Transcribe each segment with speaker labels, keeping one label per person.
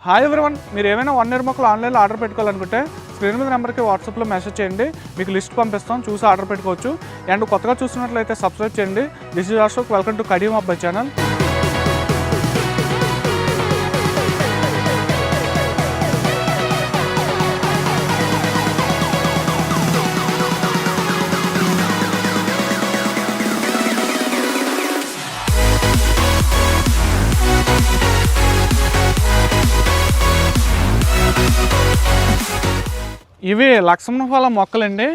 Speaker 1: Hi everyone, మీరు ఏమైనా 1 year మొక్కలు ఆన్లైన్లో ఆర్డర్ పెట్టుకోవాలనుకుంటే స్క్రీన్ మీద నెంబర్కి వాట్సాప్లో మెసేజ్ చేయండి. మీకు లిస్ట్ పంపిస్తాం, చూసి ఆర్డర్ పెట్టుకోవచ్చు. అండ్ కొత్తగా చూస్తున్నట్లయితే సబ్స్క్రైబ్ చేయండి. This is Ashok, welcome to Kadiyam అబ్బాయి ఛానల్. ఇవి లక్ష్మణ ఫలం మొక్కలండి.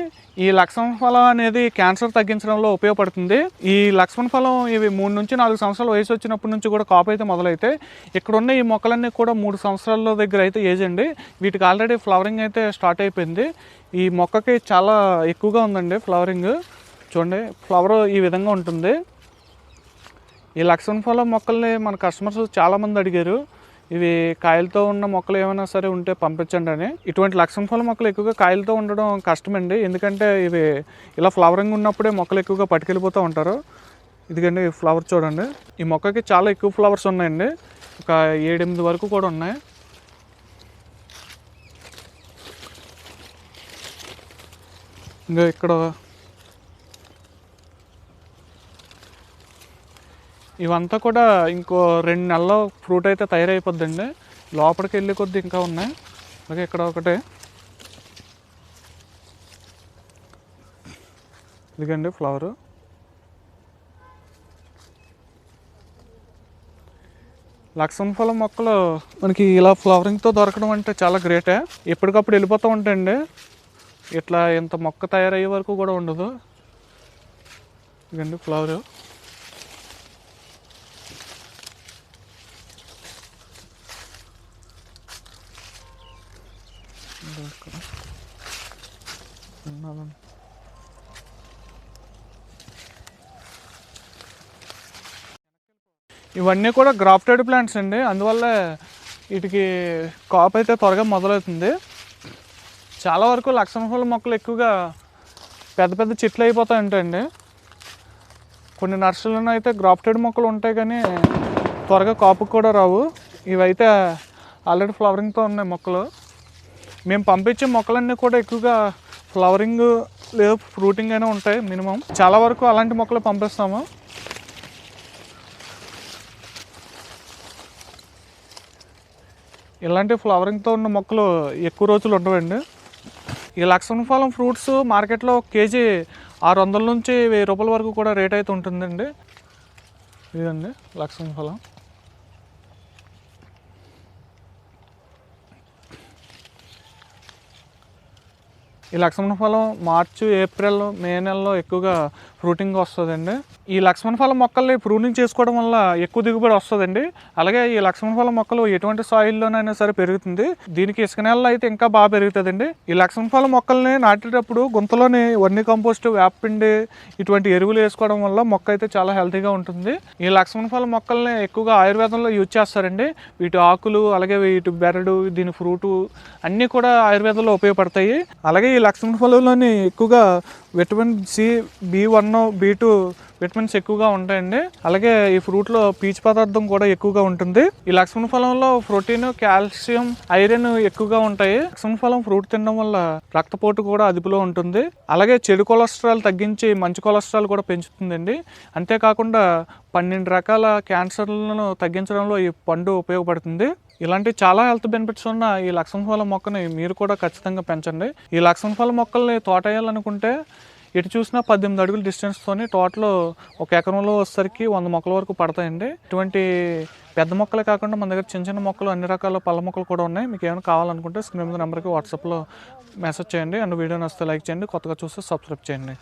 Speaker 1: ఈ లక్ష్మణ ఫలం అనేది క్యాన్సర్ తగ్గించడంలో ఉపయోగపడుతుంది. ఈ లక్ష్మణ ఫలం ఇవి 3 నుంచి 4 సంవత్సరాల వయసు వచ్చినప్పటి నుంచి కూడా కాపు అయితే మొదలైతే ఇక్కడ ఉన్న ఈ మొక్కలన్నీ కూడా 3 సంవత్సరాల దగ్గర అయితే ఏజ్ అండి. వీటికి ఆల్రెడీ ఫ్లవరింగ్ అయితే స్టార్ట్ అయిపోయింది. ఈ మొక్కకి చాలా ఎక్కువగా ఉందండి ఫ్లవరింగ్. చూడండి, ఫ్లవర్ ఈ విధంగా ఉంటుంది. ఈ లక్ష్మణ ఫలం మొక్కల్ని మన కస్టమర్స్ చాలామంది అడిగారు, ఇవి కాయలతో ఉన్న మొక్కలు ఏమైనా సరే ఉంటే పంపించండి అని. ఇటువంటి లక్ష్మణ ఫలం మొక్కలు ఎక్కువగా కాయలతో ఉండడం కష్టమండి, ఎందుకంటే ఇవి ఇలా ఫ్లవరింగ్ ఉన్నప్పుడే మొక్కలు ఎక్కువగా పట్టుకెళ్ళిపోతూ ఉంటారు. ఇదిగండి ఫ్లవర్ చూడండి. ఈ మొక్కకి చాలా ఎక్కువ ఫ్లవర్స్ ఉన్నాయండి, ఒక 7-8 వరకు కూడా ఉన్నాయి. ఇంకా ఇక్కడ ఇవంతా కూడా ఇంకో 2 నెలల్లో ఫ్రూట్ అయితే తయారైపోద్దండి. లోపలికి వెళ్ళే కొద్ది ఇంకా ఉన్నాయి. అలాగే ఇక్కడ ఒకటే, ఇదిగండి ఫ్లవరు. లక్ష్మణ ఫలం మొక్కలు మనకి ఇలా ఫ్లవరింగ్తో దొరకడం అంటే చాలా గ్రేటే. ఎప్పటికప్పుడు వెళ్ళిపోతూ ఉంటాయండి, ఇట్లా ఇంత మొక్క తయారయ్యే వరకు కూడా ఉండదు. ఇదిగండి ఫ్లవరు. ఇవన్నీ కూడా గ్రాఫ్టెడ్ ప్లాంట్స్ అండి, అందువల్ల వీటికి కాపు అయితే త్వరగా మొదలవుతుంది. చాలా వరకు లక్ష్మణ ఫలం మొక్కలు ఎక్కువగా పెద్ద పెద్ద చెట్లు అయిపోతాయి ఉంటాయండి. కొన్ని నర్సరీలో అయితే గ్రాఫ్టెడ్ మొక్కలు ఉంటాయి కానీ త్వరగా కాపుకు కూడా రావు. ఇవైతే ఆల్రెడీ ఫ్లవరింగ్తో ఉన్నాయి మొక్కలు. మేము పంపించే మొక్కలన్నీ కూడా ఎక్కువగా ఫ్లవరింగ్ లేదా ఫ్రూటింగ్ అయినా ఉంటాయి మినిమం. చాలా వరకు అలాంటి మొక్కలు పంపిస్తాము. ఇలాంటి ఫ్లవరింగ్తో ఉన్న మొక్కలు ఎక్కువ రోజులు ఉండవండి. ఈ లక్ష్మణ ఫలం ఫ్రూట్స్ మార్కెట్లో కేజీ 600 నుంచి 1000 రూపాయల వరకు కూడా రేట్ అయితే ఉంటుందండి. ఇదండి లక్ష్మణ ఫలం. ఈ లక్ష్మణ ఫలం మార్చి, ఏప్రిల్, మే నెలలో ఎక్కువగా ఫ్రూటింగ్ వస్తుందండి. ఈ లక్ష్మణ ఫలం మొక్కల్ని ప్రూనింగ్ చేసుకోవడం వల్ల ఎక్కువ దిగుబడి వస్తుందండి. అలాగే ఈ లక్ష్మణ ఫలం మొక్కలు ఎటువంటి సాయిల్లోనైనా సరే పెరుగుతుంది. దీనికి ఇసుక నేలలో అయితే ఇంకా బాగా పెరుగుతుందండి. ఈ లక్ష్మణ ఫలం మొక్కల్ని నాటేటప్పుడు గుంతలోని వర్మి కంపోస్ట్, వేపపిండి ఇటువంటి ఎరువులు వేసుకోవడం వల్ల మొక్క అయితే చాలా హెల్తీగా ఉంటుంది. ఈ లక్ష్మణ ఫలం మొక్కల్ని ఎక్కువగా ఆయుర్వేదంలో యూజ్ చేస్తారండి. వీటి ఆకులు, అలాగే వీటి బెరడు, దీని ఫ్రూటు అన్నీ కూడా ఆయుర్వేదంలో ఉపయోగపడతాయి. అలాగే ఈ లక్ష్మణ ఫలంలోని ఎక్కువగా vitamin C, B1, B2 vitamins ఎక్కువగా ఉంటాయండి. అలాగే ఈ ఫ్రూట్లో పీచు పదార్థం కూడా ఎక్కువగా ఉంటుంది. ఈ లక్ష్మణ ఫలంలో ప్రోటీన్, కాల్షియం, ఐరన్ ఎక్కువగా ఉంటాయి. లక్ష్మణ ఫలం ఫ్రూట్ తినడం వల్ల రక్తపోటు కూడా అదుపులో ఉంటుంది. అలాగే చెడు కొలెస్ట్రాల్ తగ్గించి మంచి కొలెస్ట్రాల్ కూడా పెంచుతుందండి. అంతేకాకుండా 12 రకాల క్యాన్సర్లను తగ్గించడంలో ఈ పండు ఉపయోగపడుతుంది. ఇలాంటి చాలా హెల్త్ బెనిఫిట్స్ ఉన్న ఈ లక్ష్మణ ఫలం మొక్కని మీరు కూడా ఖచ్చితంగా పెంచండి. ఈ లక్ష్మణ ఫలం మొక్కల్ని తోట వేయాలనుకుంటే ఎటు చూసినా 18 అడుగుల డిస్టెన్స్తోని టోటల్ 1 ఎకరంలో వచ్చేసరికి 100 మొక్కల వరకు పడతాయండి. ఇటువంటి పెద్ద మొక్కలే కాకుండా మన దగ్గర చిన్న చిన్న మొక్కలు, అన్ని రకాల పళ్ళ మొక్కలు కూడా ఉన్నాయి. మీకు ఏమైనా కావాలనుకుంటే స్క్రీన్ మీద నెంబర్కి వాట్సాప్లో మెసేజ్ చేయండి. అండ్ వీడియో నచ్చితే లైక్ చేయండి. కొత్తగా చూస్తే సబ్స్క్రైబ్ చేయండి.